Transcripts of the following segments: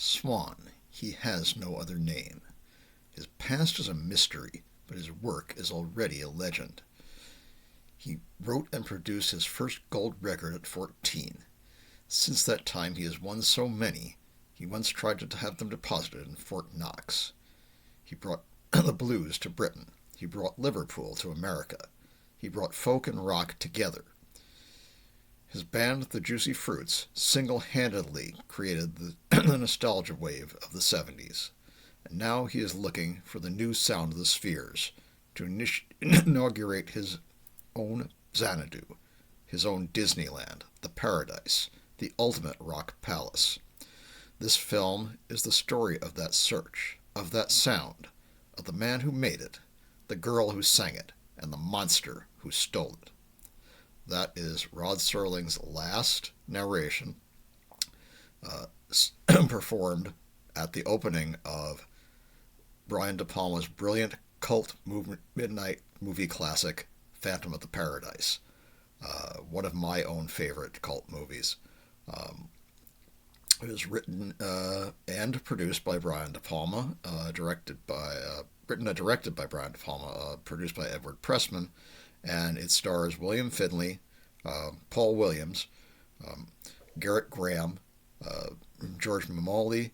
Swan, he has no other name. His past is a mystery, but his work is already a legend. He wrote and produced his first gold record at 14. Since that time he has won so many, he once tried to have them deposited in Fort Knox. He brought the blues to Britain. He brought Liverpool to America. He brought folk and rock together. His band, the Juicy Fruits, single-handedly created the nostalgia wave of the 70s. And now he is looking for the new sound of the spheres to inaugurate his own Xanadu, his own Disneyland, the Paradise, the ultimate rock palace. This film is the story of that search, of that sound, of the man who made it, the girl who sang it, and the monster who stole it. That is Rod Serling's last narration, performed at the opening of Brian DePalma's brilliant cult midnight movie classic, Phantom of the Paradise. One of my own favorite cult movies. It was written and produced by Brian DePalma, written and directed by Brian DePalma, produced by Edward Pressman, and it stars William Finley, Paul Williams, Garrett Graham, George Mamoli,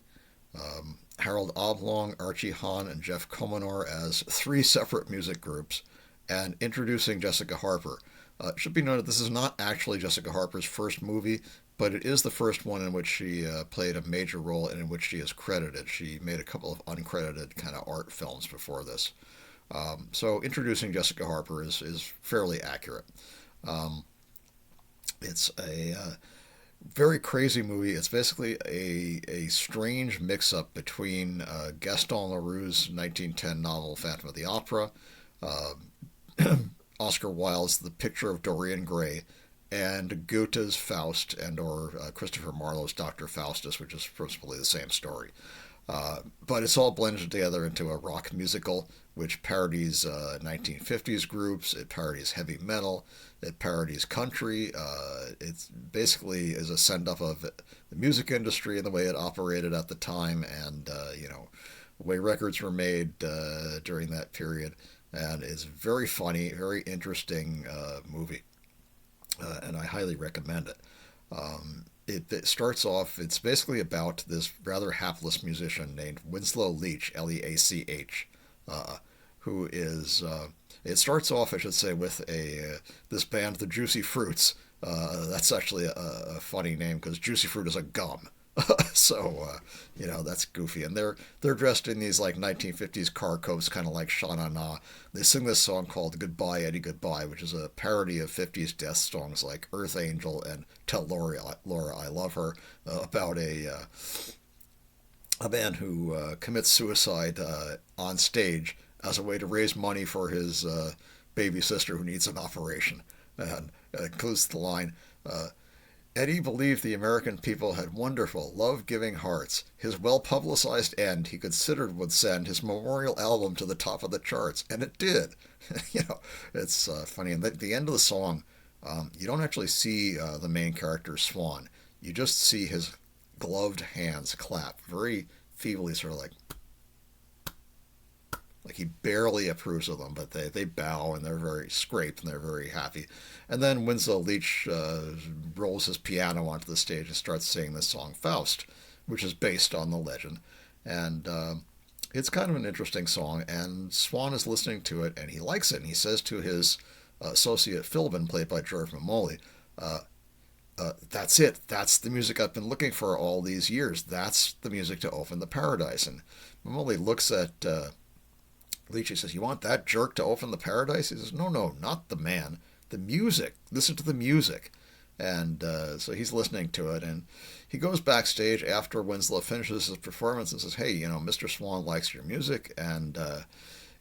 Harold Oblong, Archie Hahn, and Jeff Komenor as three separate music groups, and introducing Jessica Harper. It should be noted this is not actually Jessica Harper's first movie, but it is the first one in which she played a major role and in which she is credited. She made a couple of uncredited kind of art films before this. So introducing Jessica Harper is fairly accurate. It's a very crazy movie. It's basically a strange mix-up between Gaston Leroux's 1910 novel Phantom of the Opera, Oscar Wilde's The Picture of Dorian Gray, and Goethe's Faust or Christopher Marlowe's Dr. Faustus, which is principally the same story. But it's all blended together into a rock musical, which parodies 1950s groups. It parodies heavy metal. It parodies country. It basically is a send-up of the music industry and the way it operated at the time, and the way records were made during that period. And it's very funny, very interesting movie, and I highly recommend it. It starts off, it's basically about this rather hapless musician named Winslow Leach, Leach, who is, it starts off, I should say, with this band, the Juicy Fruits. That's actually a funny name because Juicy Fruit is a gum. So, that's goofy. And they're dressed in these like 1950s car coats, kind of like Sha Na Na. They sing this song called Goodbye, Eddie, Goodbye, which is a parody of 50s death songs like Earth Angel and Tell Laura I Love Her, about a man who commits suicide on stage as a way to raise money for his baby sister who needs an operation. And it includes the line, Eddie believed the American people had wonderful, love-giving hearts. His well-publicized end, he considered, would send his memorial album to the top of the charts, and it did. It's funny. And at the end of the song, you don't actually see the main character, Swan. You just see his gloved hands clap, very feebly, sort of like he barely approves of them, but they bow and they're very scraped and they're very happy. And then Winslow Leach rolls his piano onto the stage and starts singing this song, Faust, which is based on the legend. And it's kind of an interesting song, and Swan is listening to it and he likes it, and he says to his associate Philbin, played by George Mamoli, that's it. That's the music I've been looking for all these years. That's the music to open the Paradise. And Mamoli looks at Leach, he says, you want that jerk to open the Paradise? He says, no, not the man. The music. Listen to the music. And so he's listening to it, and he goes backstage after Winslow finishes his performance and says, hey, Mr. Swan likes your music, and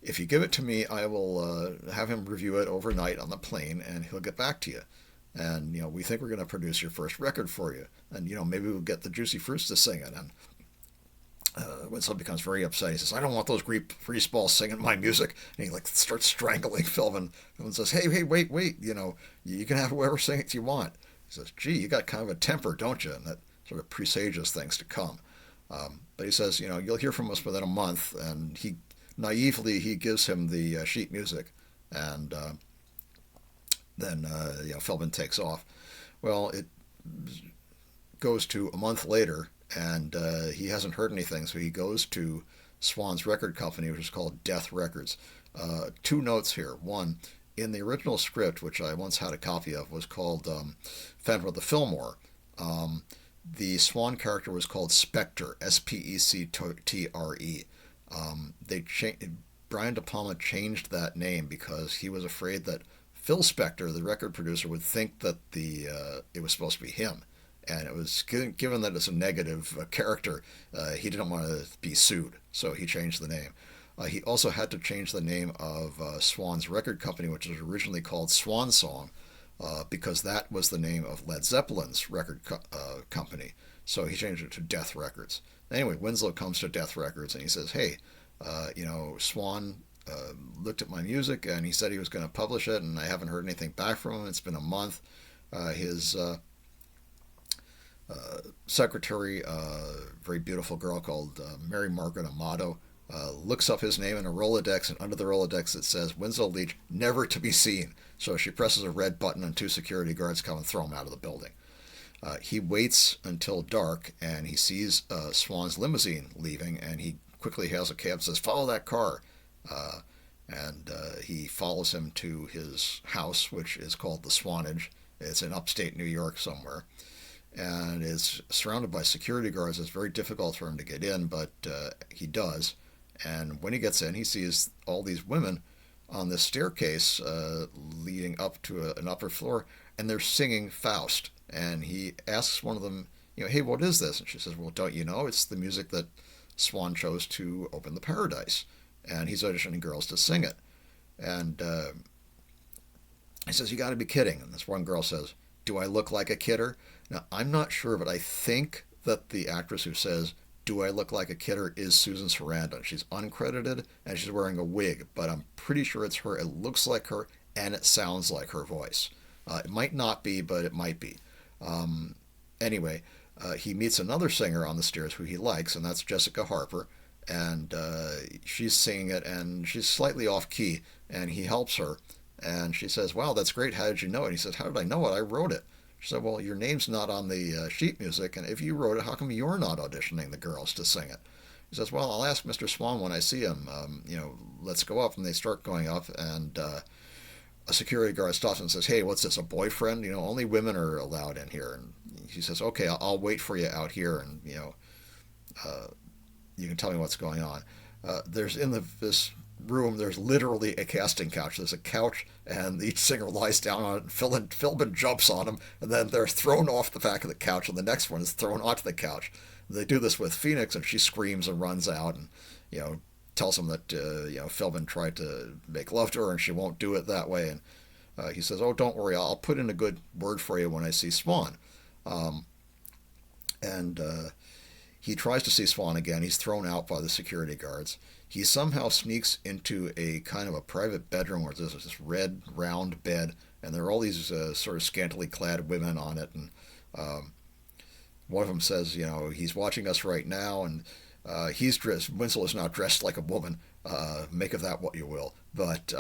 if you give it to me, I will have him review it overnight on the plane, and he'll get back to you. And, we think we're going to produce your first record for you. And, maybe we'll get the Juicy Fruits to sing it. And Winslow becomes very upset. He says, I don't want those greaseballs singing my music. And he starts strangling Philbin. Philbin says, hey, wait, you can have whoever sing it you want. He says, gee, you got kind of a temper, don't you? And that sort of presages things to come. But he says, you'll hear from us within a month, and he gives him the sheet music, and then Philbin takes off. Well, it goes to a month later, and he hasn't heard anything, so he goes to Swan's record company, which is called Death Records. Two notes here. One, in the original script, which I once had a copy of, was called Phantom of the Fillmore. The Swan character was called Spectre, Spectre. Brian DePalma changed that name because he was afraid that Phil Spector, the record producer, would think that it was supposed to be him, and it was given that it's a negative character. He didn't want to be sued, so he changed the name. He also had to change the name of Swan's record company, which was originally called Swan Song, because that was the name of Led Zeppelin's record company. So he changed it to Death Records. Anyway, Winslow comes to Death Records and he says, "Hey, Swan looked at my music and he said he was going to publish it, and I haven't heard anything back from him. It's been a month." His secretary, a very beautiful girl called Mary Margaret Amato, looks up his name in a Rolodex, and under the Rolodex it says Winslow Leach, never to be seen. So she presses a red button and two security guards come and throw him out of the building. He waits until dark and he sees Swan's limousine leaving, and he quickly hails a cab and says, "Follow that car." And he follows him to his house, which is called the Swanage. It's in upstate New York somewhere, and is surrounded by security guards. It's very difficult for him to get in, but he does. And when he gets in, he sees all these women on this staircase leading up to an upper floor, and they're singing Faust. And he asks one of them, "Hey, what is this?" And she says, "Well, don't you know? It's the music that Swan chose to open the Paradise, and he's auditioning girls to sing it." And he says, "You got to be kidding." And this one girl says, "Do I look like a kidder?" Now, I'm not sure, but I think that the actress who says, "Do I look like a kidder?" is Susan Sarandon. She's uncredited, and she's wearing a wig, but I'm pretty sure it's her. It looks like her, and it sounds like her voice. It might not be, but it might be. Anyway, he meets another singer on the stairs who he likes, and that's Jessica Harper. And she's singing it, and she's slightly off key, and he helps her. And she says, "Wow, that's great. How did you know it?" And he says, "How did I know it? I wrote it." She said, "Well, your name's not on the sheet music, and if you wrote it, how come you're not auditioning the girls to sing it?" He says, "Well, I'll ask Mr. Swan when I see him. Let's go up." And they start going up, and a security guard stops and says, "Hey, what's this, a boyfriend? Only women are allowed in here." And he says, "Okay, I'll wait for you out here, and you can tell me what's going on." There's in this room, there's literally a casting couch. There's a couch, and each singer lies down on it, and Philbin jumps on them, and then they're thrown off the back of the couch, and the next one is thrown onto the couch. They do this with Phoenix, and she screams and runs out, and tells him that Philbin tried to make love to her, and she won't do it that way. And he says, "Oh, don't worry, I'll put in a good word for you when I see Swan." And he tries to see Swan again. He's thrown out by the security guards. He somehow sneaks into a kind of a private bedroom where there's this red, round bed, and there are all these sort of scantily clad women on it. And one of them says, he's watching us right now, and he's dressed. Winslow is not dressed like a woman. Make of that what you will. But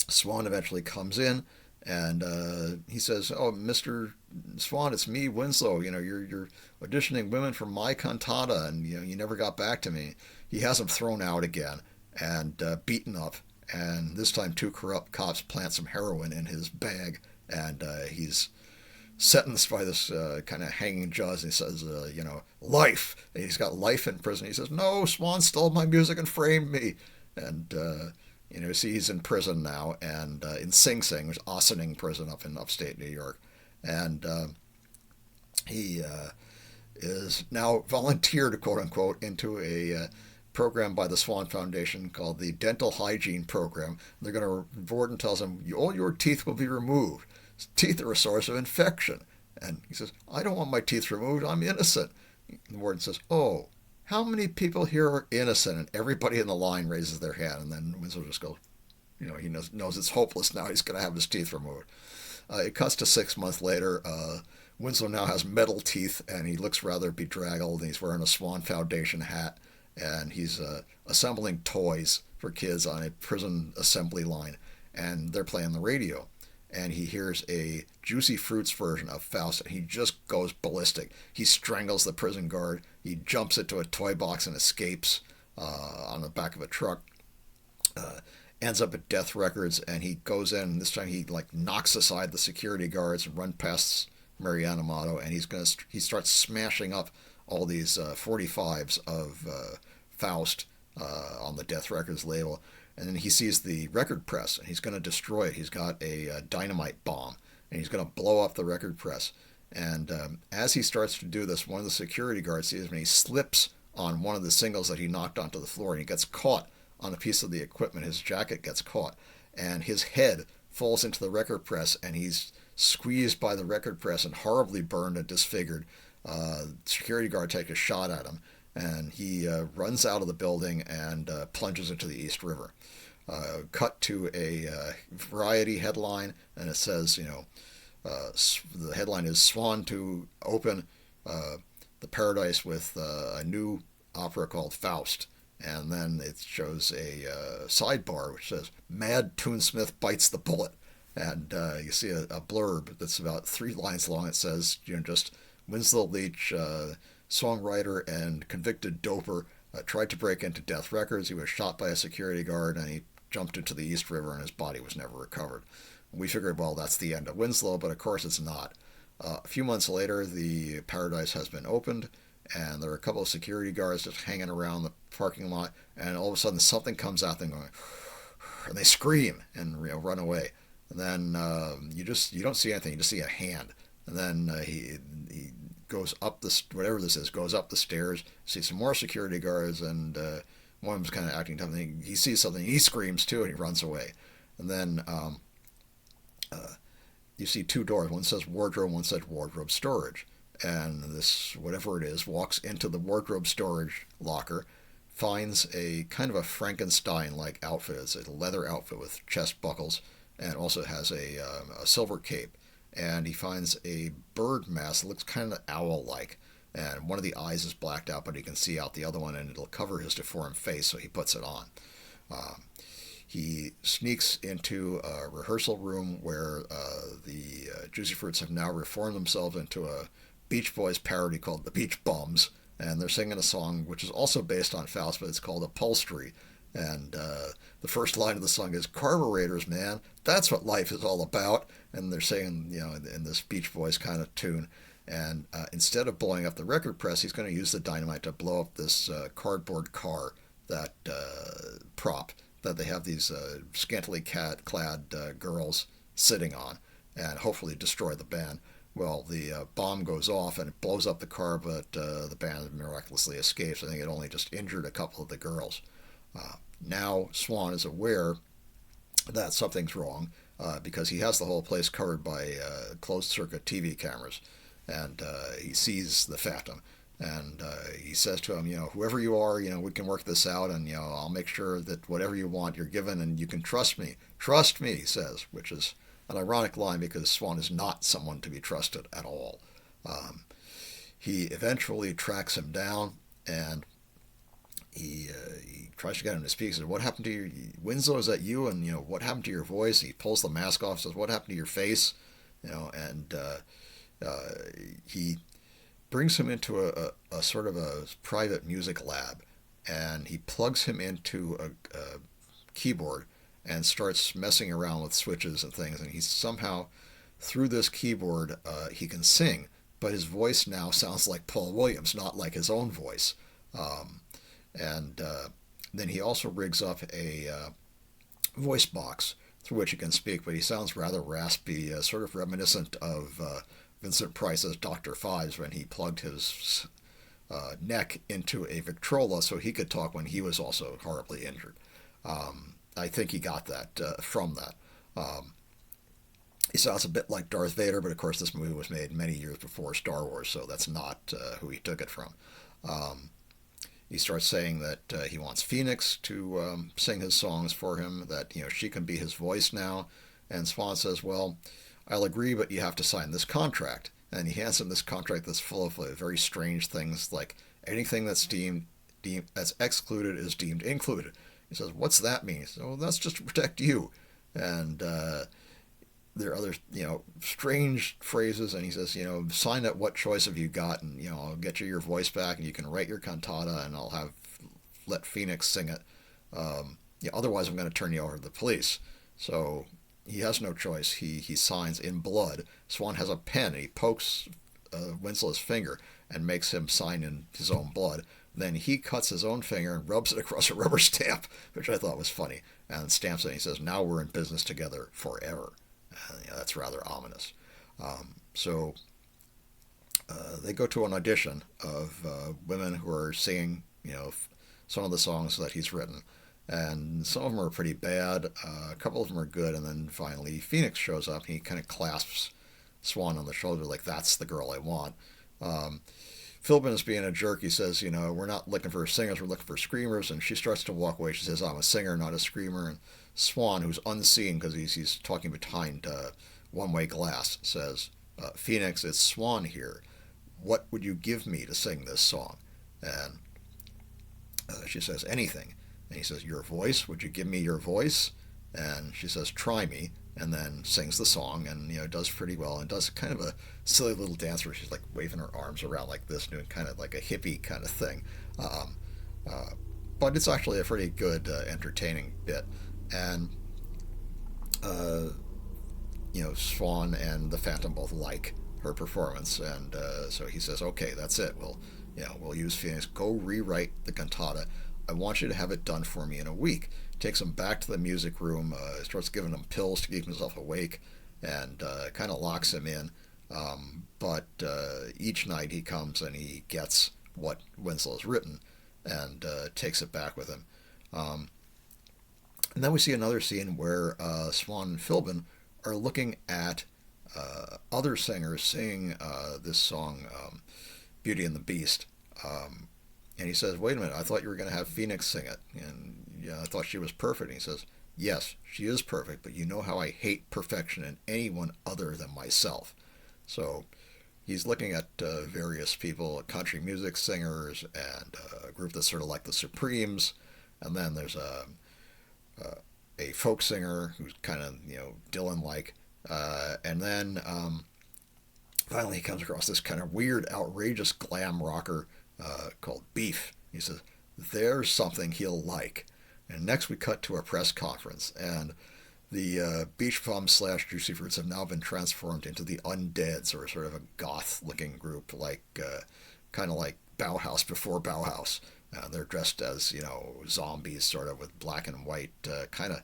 Swan eventually comes in, and he says, "Oh, Mr. Swan, it's me, Winslow. You're auditioning women for my cantata, and you never got back to me." He has him thrown out again and beaten up, and this time two corrupt cops plant some heroin in his bag, and he's sentenced by this kind of hanging judge. And he says, life. And he's got life in prison. He says, "No, Swan stole my music and framed me." And see, he's in prison now, and in Sing Sing, which is Ossining prison up in upstate New York. And he is now volunteered, quote unquote, into a program by the Swan Foundation called the Dental Hygiene Program. They're going to, Warden tells him, "All your teeth will be removed. Teeth are a source of infection." And he says, "I don't want my teeth removed. I'm innocent." The warden says, "Oh, how many people here are innocent?" And everybody in the line raises their hand. And then Winslow just goes, he knows it's hopeless now. He's going to have his teeth removed. It cuts to 6 months later. Winslow now has metal teeth, and he looks rather bedraggled, and he's wearing a Swan Foundation hat, and he's assembling toys for kids on a prison assembly line, and they're playing the radio. And he hears a Juicy Fruits version of Faust, and he just goes ballistic. He strangles the prison guard. He jumps into a toy box and escapes on the back of a truck. Ends up at Death Records, and he goes in. And this time, he like knocks aside the security guards and runs past Mariana Amato, and he starts smashing up all these 45s of Faust on the Death Records label. And then he sees the record press, and he's going to destroy it. He's got a dynamite bomb, and he's going to blow up the record press. And as he starts to do this, one of the security guards sees him, and he slips on one of the singles that he knocked onto the floor, and he gets caught on a piece of the equipment. His jacket gets caught, and his head falls into the record press, and he's squeezed by the record press and horribly burned and disfigured. Security guard takes a shot at him, and he runs out of the building and plunges into the East River. Cut to a Variety headline, and it says, the headline is Swan to open the Paradise with a new opera called Faust. And then it shows a sidebar which says, Mad Toonsmith bites the bullet. And you see a blurb that's about 3 lines long. It says, just Winslow Leach, songwriter and convicted doper, tried to break into Death Records. He was shot by a security guard, and he jumped into the East River, and his body was never recovered. We figured, well, that's the end of Winslow, but of course it's not. A few months later, the Paradise has been opened, and there are a couple of security guards just hanging around the parking lot, and all of a sudden something comes out them going, and they scream and run away. And then you don't see anything, you just see a hand. And then he goes up whatever this is, goes up the stairs, sees some more security guards, and one of them's kind of acting tough. He sees something, he screams too, and he runs away. And then you see 2 doors. One says wardrobe, one says wardrobe storage. And this, whatever it is, walks into the wardrobe storage locker, finds a kind of a Frankenstein-like outfit. It's a leather outfit with chest buckles, and also has a silver cape. And he finds a bird mask that looks kind of owl-like. And one of the eyes is blacked out, but he can see out the other one, and it'll cover his deformed face, so he puts it on. He sneaks into a rehearsal room where the Juicy Fruits have now reformed themselves into a Beach Boys parody called The Beach Bums, and they're singing a song which is also based on Faust, but it's called Upholstery. And the first line of the song is, "Carburetors, man, that's what life is all about." And they're saying, in this Beach Boys kind of tune. And instead of blowing up the record press, he's going to use the dynamite to blow up this cardboard car, that prop that they have these scantily clad girls sitting on, and hopefully destroy the band. Well, the bomb goes off and it blows up the car, but the band miraculously escapes. I think it only just injured a couple of the girls. Now Swan is aware that something's wrong because he has the whole place covered by closed-circuit TV cameras, and he sees the Phantom. And he says to him, whoever you are, we can work this out, and, I'll make sure that whatever you want, you're given, and you can trust me. Trust me, he says, which is an ironic line because Swan is not someone to be trusted at all. He eventually tracks him down, and he tries to get him to speak. He says, "What happened to your Winslow? Is that you? And what happened to your voice?" He pulls the mask off. Says, "What happened to your face?" And he brings him into a sort of a private music lab, and he plugs him into a keyboard and starts messing around with switches and things. And he somehow, through this keyboard, he can sing, but his voice now sounds like Paul Williams, not like his own voice. And then he also rigs up a voice box through which he can speak, but he sounds rather raspy, sort of reminiscent of Vincent Price's Dr. Fives when he plugged his neck into a Victrola so he could talk when he was also horribly injured. I think he got that from that. He sounds a bit like Darth Vader, but of course this movie was made many years before Star Wars, so that's not who he took it from. He starts saying that he wants Phoenix to sing his songs for him, that she can be his voice now. And Swan says, "Well, I'll agree, but you have to sign this contract." and he hands him this contract that's full of very strange things, like anything that's deemed as excluded is deemed included. He says, "What's that mean?" He says, "Well, that's just to protect you." And there are other, strange phrases, and he says, "Sign up. What choice have you got? And I'll get you your voice back, and you can write your cantata, and I'll let Phoenix sing it. Otherwise, I'm going to turn you over to the police." So he has no choice. He signs in blood. Swan has a pen, and he pokes Winslow's finger and makes him sign in his own blood. Then he cuts his own finger and rubs it across a rubber stamp, which I thought was funny, and stamps it. And he says, "Now we're in business together forever." And, that's rather ominous. So they go to an audition of women who are singing, some of the songs that he's written. And some of them are pretty bad. A couple of them are good. And then finally, Phoenix shows up, and he kind of clasps Swan on the shoulder like, "That's the girl I want." Philbin is being a jerk. He says, "We're not looking for singers, we're looking for screamers." And she starts to walk away. She says, "I'm a singer, not a screamer." And Swan, who's unseen because he's talking behind one-way glass, says, "Phoenix, it's Swan here. What would you give me to sing this song?" And she says, "Anything." And he says, "Your voice? Would you give me your voice?" And she says, "Try me." And then sings the song, and does pretty well, and does kind of a silly little dance where she's like waving her arms around like this, doing kind of like a hippie kind of thing. But it's actually a pretty good, entertaining bit. And Swan and the Phantom both like her performance, and so he says, "Okay, that's it. We'll use Phoenix. Go rewrite the cantata. I want you to have it done for me in a week." Takes him back to the music room, starts giving him pills to keep himself awake, and kind of locks him in. But each night he comes and he gets what Winslow's written, and takes it back with him. And then we see another scene where Swan and Philbin are looking at other singers sing this song, "Beauty and the Beast." And he says, "Wait a minute, I thought you were going to have Phoenix sing it. And I thought she was perfect." And he says, "Yes, she is perfect, but you know how I hate perfection in anyone other than myself." So he's looking at various people, country music singers, and a group that's sort of like the Supremes. And then there's a folk singer who's kind of, Dylan-like. And then finally he comes across this kind of weird, outrageous glam rocker called Beef. He says, "There's something he'll like." And next we cut to a press conference, and the Beach Bums / Juicy Fruits have now been transformed into the Undeads, or sort of a goth-looking group, like kind of like Bauhaus before Bauhaus. They're dressed as, zombies, sort of, with black and white kind of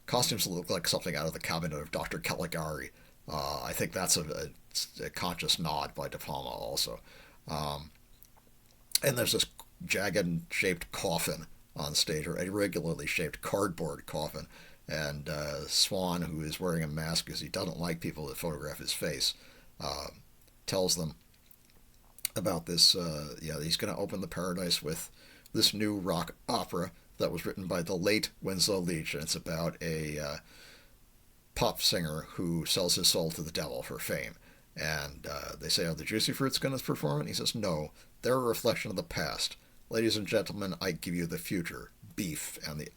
costumes that look like something out of the cabinet of Dr. Caligari. I think that's a conscious nod by DePalma also. And there's this jagged-shaped coffin on stage, or irregularly shaped cardboard coffin. And Swan, who is wearing a mask because he doesn't like people that photograph his face, tells them about this. He's going to open the Paradise with this new rock opera that was written by the late Winslow Leach, and it's about a pop singer who sells his soul to the devil for fame. And they say, "Are the Juicy Fruits going to perform it?" And he says, "No, they're a reflection of the past. Ladies and gentlemen, I give you the future, Beef." And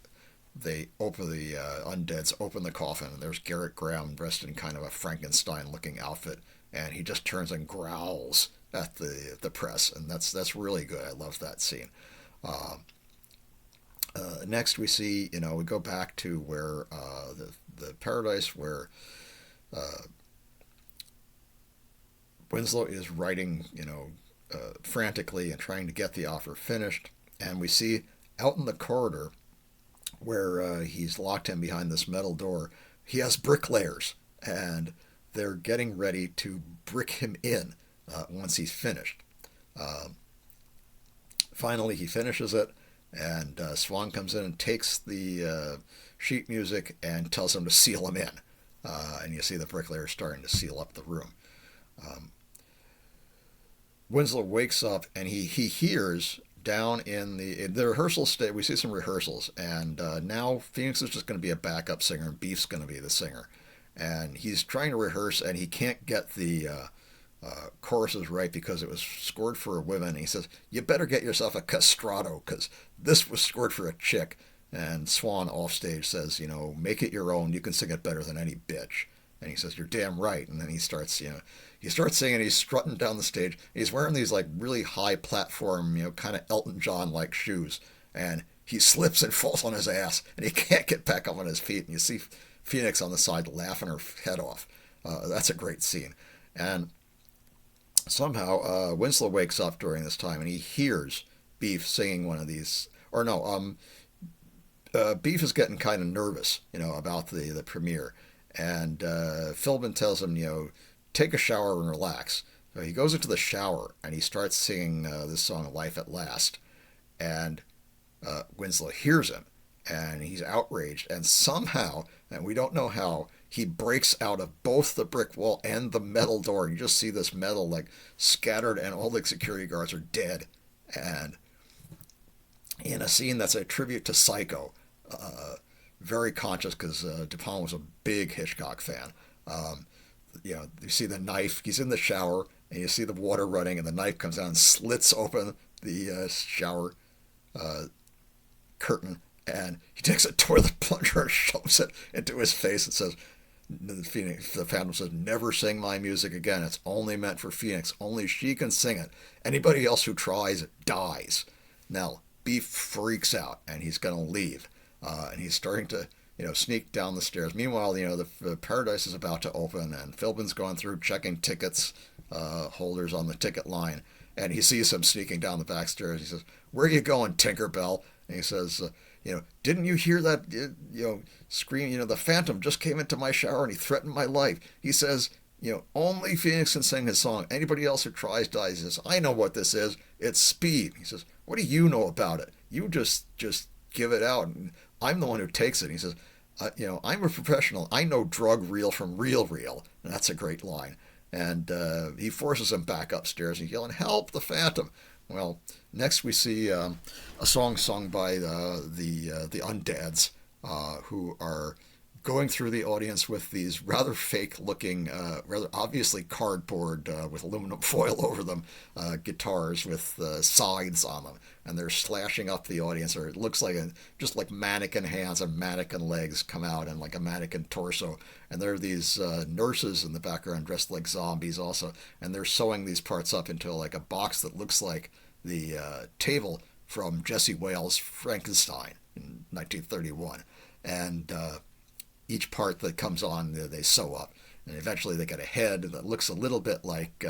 they open the Undeads open the coffin, and there's Garrett Graham dressed in kind of a Frankenstein-looking outfit, and he just turns and growls at the press, and that's really good. I love that scene. Next, we see, we go back to where the Paradise, where Winslow is writing, frantically and trying to get the offer finished, and we see out in the corridor where he's locked him behind this metal door, he has bricklayers, and they're getting ready to brick him in once he's finished. Finally, he finishes it, and Swan comes in and takes the sheet music and tells him to seal him in. And you see the bricklayers starting to seal up the room. Winslow wakes up, and he hears down in the rehearsal state. We see some rehearsals, and now Phoenix is just going to be a backup singer, and Beef's going to be the singer. And he's trying to rehearse, and he can't get the chorus is right because it was scored for a woman. And he says, you better get yourself a castrato because this was scored for a chick. And Swan offstage says, make it your own. You can sing it better than any bitch. And he says, you're damn right. And then he starts singing. He's strutting down the stage. He's wearing these like really high platform, kind of Elton John like shoes. And he slips and falls on his ass, and he can't get back up on his feet. And you see Phoenix on the side laughing her head off. That's a great scene. And somehow Winslow wakes up during this time, and he hears Beef singing one of these. Or no, Beef is getting kind of nervous, about the premiere. And Philbin tells him, take a shower and relax. So he goes into the shower, and he starts singing this song, Life at Last. And Winslow hears him, and he's outraged. And somehow, and we don't know how, he breaks out of both the brick wall and the metal door. You just see this metal, like, scattered, and all the security guards are dead. And in a scene that's a tribute to Psycho, very conscious because DePalma was a big Hitchcock fan. You see the knife. He's in the shower, and you see the water running, and the knife comes down and slits open the shower curtain, and he takes a toilet plunger and shoves it into his face and says, the Phantom says, never sing my music again. It's only meant for Phoenix. Only she can sing it. Anybody else who tries dies. Now, Beef freaks out, and he's going to leave. And he's starting to, sneak down the stairs. Meanwhile, the Paradise is about to open, and Philbin's going through checking tickets, holders on the ticket line, and he sees him sneaking down the back stairs. He says, where are you going, Tinkerbell? And he says, didn't you hear that, scream? The Phantom just came into my shower, and he threatened my life. He says, only Phoenix can sing his song. Anybody else who tries dies. He says, I know what this is. It's speed. He says, what do you know about it? You just give it out, and I'm the one who takes it. And he says, I'm a professional. I know drug real from real. And that's a great line. And he forces him back upstairs. He's yelling, help the Phantom. Well, next we see a song sung by the Undeads, who are going through the audience with these rather fake-looking, rather obviously cardboard with aluminum foil over them, guitars with sides on them, and they're slashing up the audience, or it looks like just like mannequin hands and mannequin legs come out, and like a mannequin torso, and there are these nurses in the background dressed like zombies also, and they're sewing these parts up into like a box that looks like the table from Jesse Wales' Frankenstein in 1931, and each part that comes on, they sew up. And eventually they get a head that looks a little bit like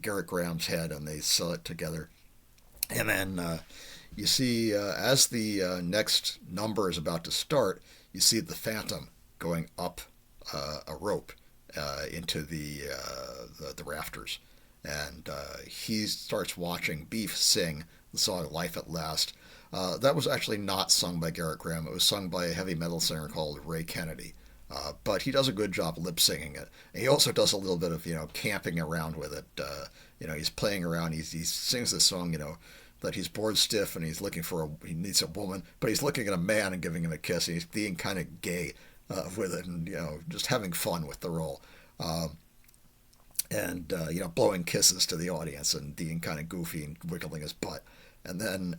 Garrett Graham's head, and they sew it together. And then you see, as the next number is about to start, you see the Phantom going up a rope into the rafters. And he starts watching Beef sing the song Life at Last. That was actually not sung by Garrett Graham. It was sung by a heavy metal singer called Ray Kennedy. But he does a good job lip singing it. And he also does a little bit of, camping around with it. He's playing around. He sings this song, that he's bored stiff and he's looking he needs a woman, but he's looking at a man and giving him a kiss. And he's being kind of gay with it, and, just having fun with the role. And blowing kisses to the audience and being kind of goofy and wiggling his butt. And then,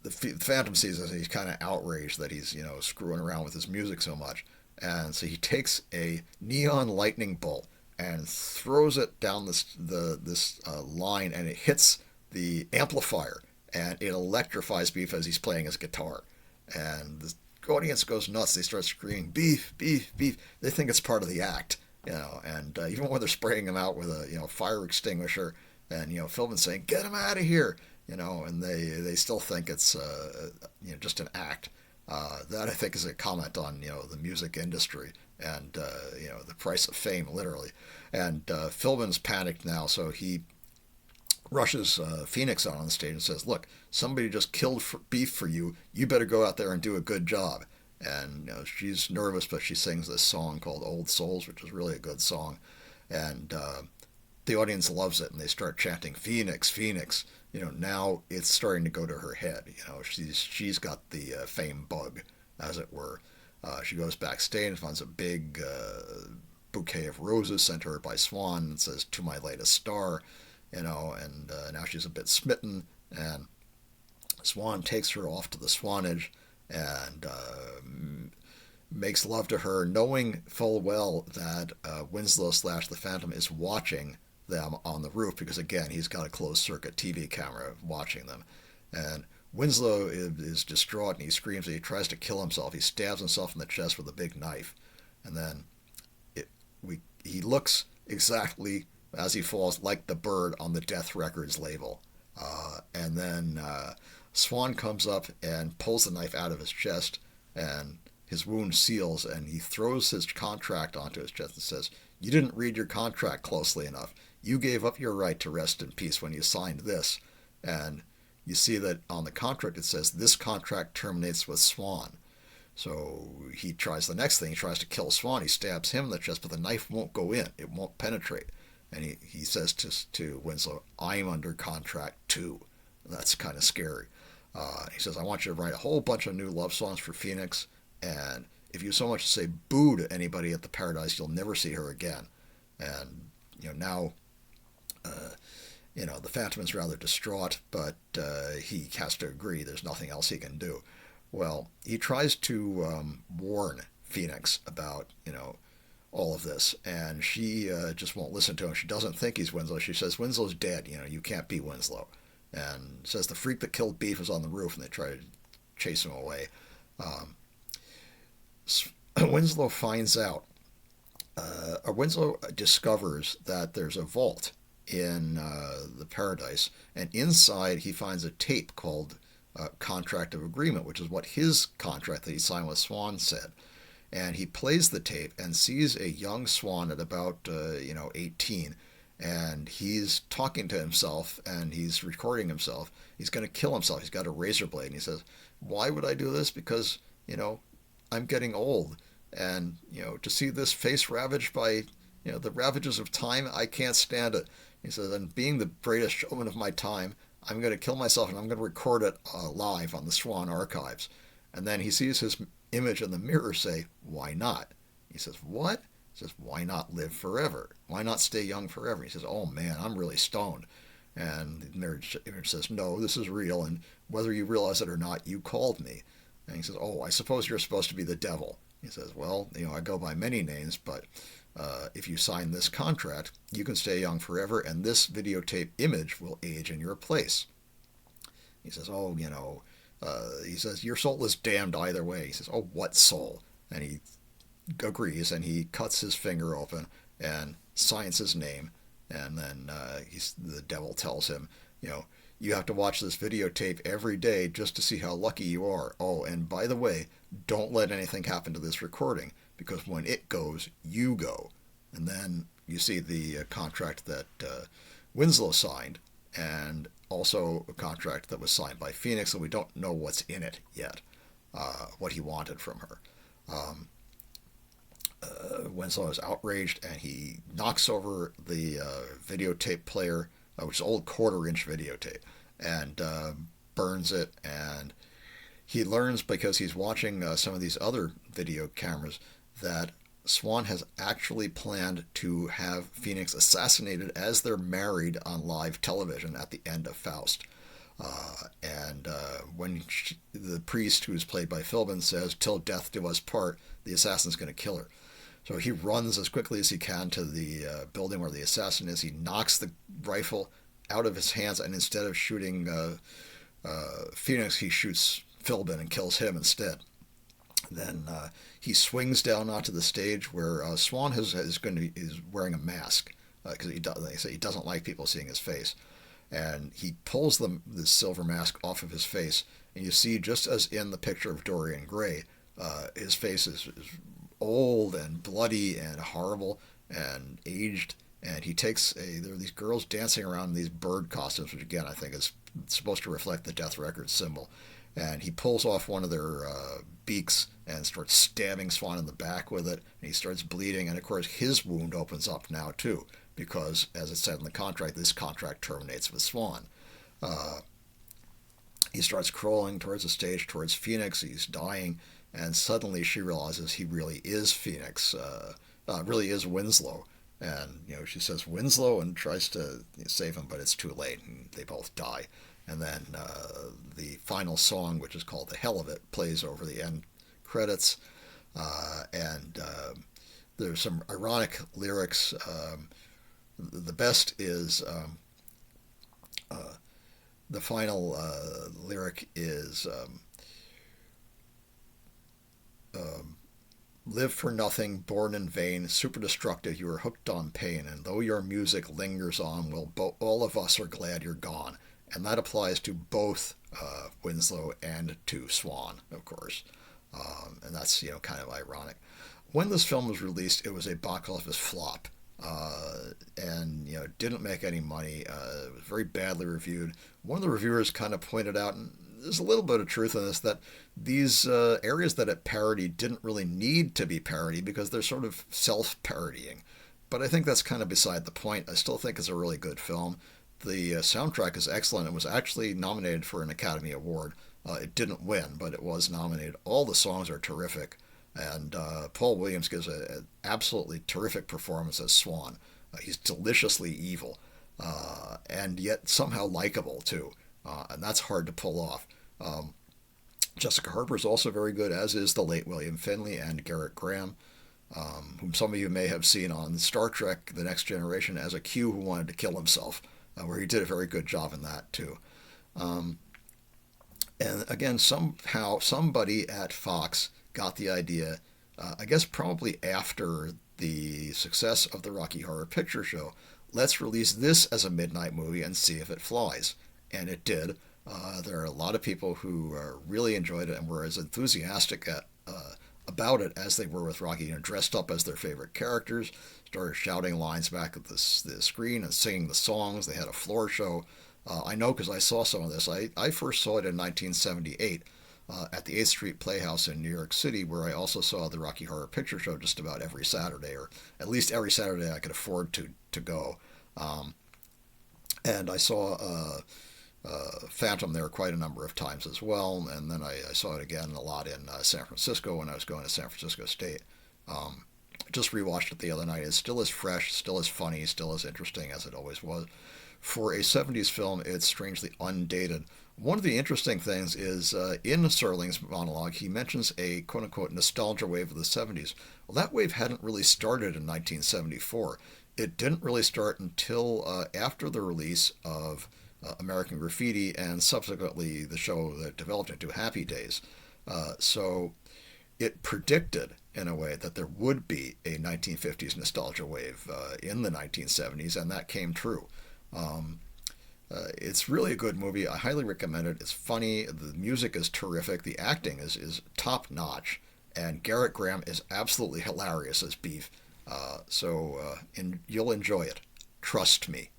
the Phantom sees this and he's kind of outraged that he's, screwing around with his music so much. And so he takes a neon lightning bolt and throws it down this line, and it hits the amplifier, and it electrifies Beef as he's playing his guitar. And the audience goes nuts. They start screaming, Beef, Beef, Beef. They think it's part of the act, and even when they're spraying him out with a, fire extinguisher, and, Philbin's saying, get him out of here, and they still think it's, just an act. That, I think, is a comment on, the music industry and, the price of fame, literally. And Philbin's panicked now, so he rushes Phoenix out on the stage and says, look, somebody just killed Beef for you. You better go out there and do a good job. And she's nervous, but she sings this song called Old Souls, which is really a good song. And the audience loves it, and they start chanting, Phoenix, Phoenix. Now it's starting to go to her head. She's got the fame bug, as it were. She goes backstage and finds a big bouquet of roses sent to her by Swan and says, "To my latest star," and now she's a bit smitten, and Swan takes her off to the Swanage and makes love to her, knowing full well that Winslow / the Phantom is watching them on the roof, because again he's got a closed circuit TV camera watching them. And Winslow is distraught and he screams and he tries to kill himself. He stabs himself in the chest with a big knife, and then he looks exactly as he falls like the bird on the Death Records label. And then Swan comes up and pulls the knife out of his chest, and his wound seals, and he throws his contract onto his chest and says, "You didn't read your contract closely enough. You gave up your right to rest in peace when you signed this." And you see that on the contract it says, "This contract terminates with Swan." So he tries the next thing. He tries to kill Swan. He stabs him in the chest, but the knife won't go in. It won't penetrate. And he says to Winslow, "I'm under contract too." That's kind of scary. He says, "I want you to write a whole bunch of new love songs for Phoenix, and if you so much as say boo to anybody at the Paradise, you'll never see her again." And now the Phantom is rather distraught, but he has to agree. There's nothing else he can do. Well, he tries to warn Phoenix about all of this, and she just won't listen to him. She doesn't think he's Winslow. She says, "Winslow's dead. You can't be Winslow." And says the freak that killed Beef is on the roof, and they try to chase him away. Winslow finds out, or Winslow discovers that there's a vault in the Paradise, and inside he finds a tape called Contract of Agreement, which is what his contract that he signed with Swan said. And he plays the tape and sees a young Swan at about 18, and he's talking to himself and he's recording himself. He's going to kill himself. He's got a razor blade, and he says, "Why would I do this? Because I'm getting old, and to see this face ravaged by the ravages of time, I can't stand it." He says, "And being the greatest showman of my time, I'm going to kill myself, and I'm going to record it live on the Swan archives." And then he sees his image in the mirror say, "Why not?" He says, "What?" He says, "Why not live forever? Why not stay young forever?" He says, "Oh man, I'm really stoned." And the image says, "No, this is real, and whether you realize it or not, you called me." And he says, "Oh, I suppose you're supposed to be the devil." He says, "Well, I go by many names, but if you sign this contract, you can stay young forever, and this videotape image will age in your place." He says, "Oh, he says, your soul is damned either way." He says, "Oh, what soul?" And he agrees, and he cuts his finger open and signs his name. And then the devil tells him, "You have to watch this videotape every day just to see how lucky you are. Oh, and by the way, don't let anything happen to this recording, because when it goes, you go." And then you see the contract that Winslow signed, and also a contract that was signed by Phoenix, and we don't know what's in it yet, what he wanted from her. Winslow is outraged, and he knocks over the videotape player, which is an old quarter-inch videotape, and burns it. And he learns, because he's watching some of these other video cameras, that Swan has actually planned to have Phoenix assassinated as they're married on live television at the end of Faust. And when the priest, who's played by Philbin, says, "Till death do us part," the assassin's going to kill her. So he runs as quickly as he can to the building where the assassin is. He knocks the rifle out of his hands, and instead of shooting Phoenix, he shoots Philbin and kills him instead. Then he swings down onto the stage where Swan is wearing a mask, because they say he doesn't like people seeing his face. And he pulls the silver mask off of his face, and you see, just as in the picture of Dorian Gray, his face is old and bloody and horrible and aged. And he takes there are these girls dancing around in these bird costumes, which again I think is supposed to reflect the Death Records symbol. And he pulls off one of their beaks and starts stabbing Swan in the back with it, and he starts bleeding. And of course his wound opens up now too, because as it said in the contract, this contract terminates with Swan. He starts crawling towards the stage, towards Phoenix. He's dying, and suddenly she realizes he really is Phoenix, really is Winslow. And she says Winslow and tries to save him, but it's too late, and they both die. And then the final song, which is called "The Hell of It," plays over the end credits, and there's some ironic lyrics. The best is the final lyric is um, live for nothing, born in vain, super destructive, you are hooked on pain, and though your music lingers on, all of us are glad you're gone. And that applies to both Winslow and to Swan, of course. And that's, kind of ironic. When this film was released, it was a box office flop. And didn't make any money. It was very badly reviewed. One of the reviewers kind of pointed out, and there's a little bit of truth in this, that these areas that it parodied didn't really need to be parodied because they're sort of self-parodying. But I think that's kind of beside the point. I still think it's a really good film. The soundtrack is excellent. It was actually nominated for an Academy Award. It didn't win, but it was nominated. All the songs are terrific. And Paul Williams gives an absolutely terrific performance as Swan. He's deliciously evil, and yet somehow likable, too. And that's hard to pull off. Jessica Harper is also very good, as is the late William Finley and Garrett Graham, whom some of you may have seen on Star Trek The Next Generation as a Q who wanted to kill himself, where he did a very good job in that, too. And again, somehow somebody at Fox got the idea, I guess probably after the success of the Rocky Horror Picture Show, let's release this as a midnight movie and see if it flies. And it did. There are a lot of people who really enjoyed it and were as enthusiastic about it as they were with Rocky, dressed up as their favorite characters, started shouting lines back at the screen and singing the songs. They had a floor show. I know because I saw some of this. I first saw it in 1978 at the 8th Street Playhouse in New York City, where I also saw the Rocky Horror Picture Show just about every Saturday, or at least every Saturday I could afford to go. And I saw Phantom there quite a number of times as well, and then I saw it again a lot in San Francisco when I was going to San Francisco State. Just rewatched it the other night. It's still as fresh, still as funny, still as interesting as it always was. For a 70s film, it's strangely undated. One of the interesting things is in Serling's monologue, he mentions a quote-unquote nostalgia wave of the 70s. Well, that wave hadn't really started in 1974. It didn't really start until after the release of American Graffiti and subsequently the show that developed into Happy Days. So it predicted, in a way, that there would be a 1950s nostalgia wave in the 1970s, and that came true. It's really a good movie. I highly recommend it. It's funny. The music is terrific. The acting is top notch. And Garrett Graham is absolutely hilarious as Beef. So you'll enjoy it. Trust me.